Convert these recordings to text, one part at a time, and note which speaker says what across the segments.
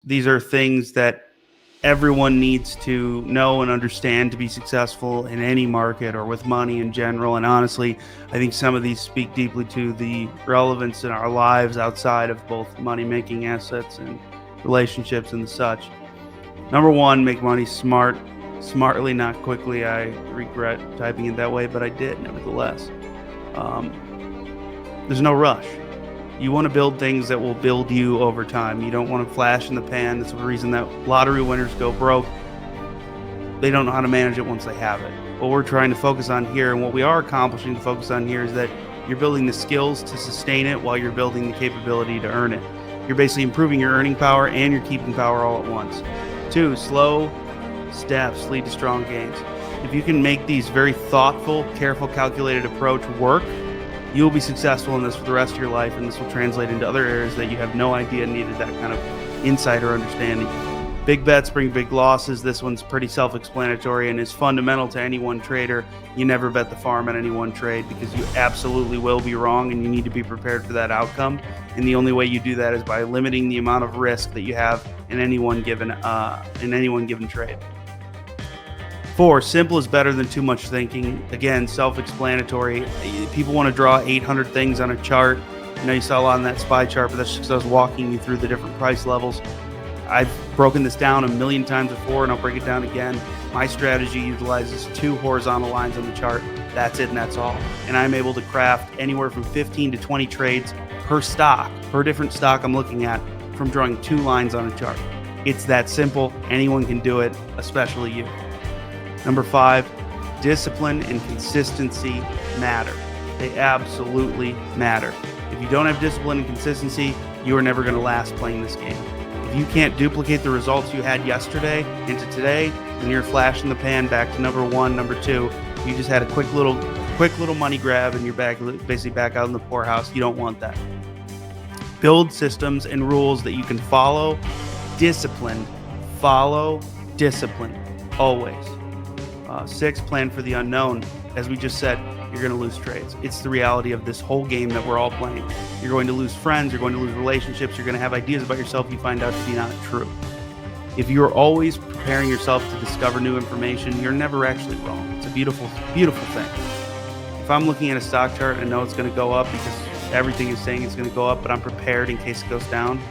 Speaker 1: These are things that everyone needs to know and understand to be successful in any market or with money in general. And honestly, I think some of these speak deeply to the relevance in our lives outside of both money making assets and relationships and such. Number one, make money smartly, not quickly. I regret typing it that way, but I did nevertheless. Um, there's no rush. You want to build things that will build you over time. You don't want to flash in the pan. That's the reason that lottery winners go broke. They don't know how to manage it once they have it. What we're trying to focus on here, and what we are accomplishing to focus on here, is that you're building the skills to sustain it while you're building the capability to earn it. You're basically improving your earning power and your keeping power all at once. 2, slow steps lead to strong gains. If you can make these very thoughtful, careful, calculated approach work, you will be successful in this for the rest of your life, and this will translate into other areas that you have no idea needed that kind of insight or understanding. Big bets bring big losses. This one's pretty self-explanatory and is fundamental to any one trader. You never bet the farm on any one trade, because you absolutely will be wrong, and you need to be prepared for that outcome. And the only way you do that is by limiting the amount of risk that you have in any one given trade. 4, simple is better than too much thinking. Again, self-explanatory. People want to draw 800 things on a chart. I know you saw a lot on that SPY chart, but that's just because I was walking you through the different price levels. I've broken this down a million times before, and I'll break it down again. My strategy utilizes 2 horizontal lines on the chart. That's it, and that's all. And I'm able to craft anywhere from 15 to 20 trades per stock, per different stock I'm looking at, from drawing 2 lines on a chart. It's that simple. Anyone can do it, especially you. Number 5, discipline and consistency matter. They absolutely matter. If you don't have discipline and consistency, you are never going to last playing this game. If you can't duplicate the results you had yesterday into today, and you're flash in the pan back to number 1, number 2, you just had a quick little money grab and you're basically back out in the poorhouse. You don't want that. Build systems and rules that you can follow. Discipline. Follow discipline. Always. 6, plan for the unknown. As we just said, you're going to lose trades. It's the reality of this whole game that we're all playing. You're going to lose friends. You're going to lose relationships. You're going to have ideas about yourself you find out to be not true. If you're always preparing yourself to discover new information, you're never actually wrong. It's a beautiful, beautiful thing. If I'm looking at a stock chart and I know it's going to go up because everything is saying it's going to go up, but I'm prepared in case it goes down,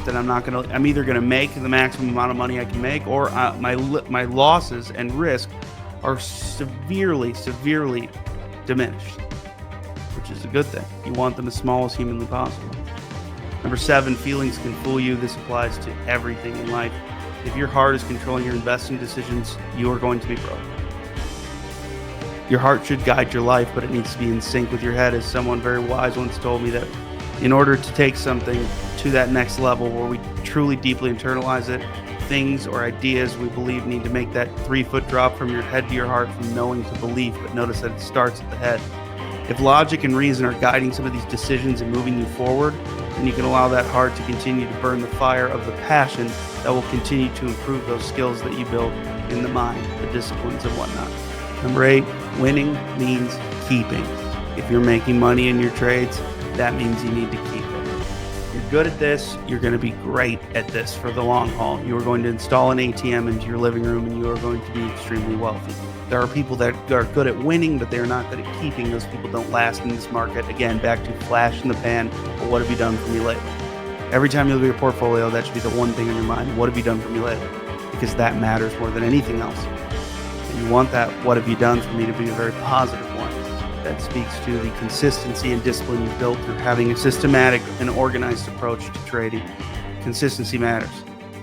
Speaker 1: then I'm either going to make the maximum amount of money I can make, or my losses and risk are severely diminished, which is a good thing. You want them as small as humanly possible. Number 7, feelings can fool you. This applies to everything in life. If your heart is controlling your investing decisions, you are going to be broke. Your heart should guide your life, but it needs to be in sync with your head. As someone very wise once told me, that in order to take something to that next level where we truly deeply internalize it, things or ideas we believe need to make that 3-foot drop from your head to your heart, from knowing to belief. But notice that it starts at the head. If logic and reason are guiding some of these decisions and moving you forward, then you can allow that heart to continue to burn the fire of the passion that will continue to improve those skills that you build in the mind, the disciplines and whatnot. Number 8, winning means keeping. If you're making money in your trades, that means you need to keep it. You're good at this, you're going to be great at this for the long haul. You are going to install an ATM into your living room, and you are going to be extremely wealthy. There are people that are good at winning, but they are not good at keeping. Those people don't last in this market. Again, back to flash in the pan, but what have you done for me lately? Every time you look at your portfolio, that should be the one thing in your mind. What have you done for me lately? Because that matters more than anything else. And you want that what have you done for me to be a very positive one. That speaks to the consistency and discipline you've built through having a systematic and organized approach to trading. Consistency matters,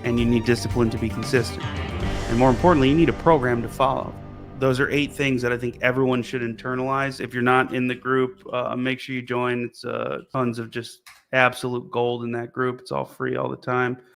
Speaker 1: and you need discipline to be consistent. And more importantly, you need a program to follow. Those are 8 things that I think everyone should internalize. If you're not in the group, make sure you join. It's tons of just absolute gold in that group. It's all free all the time.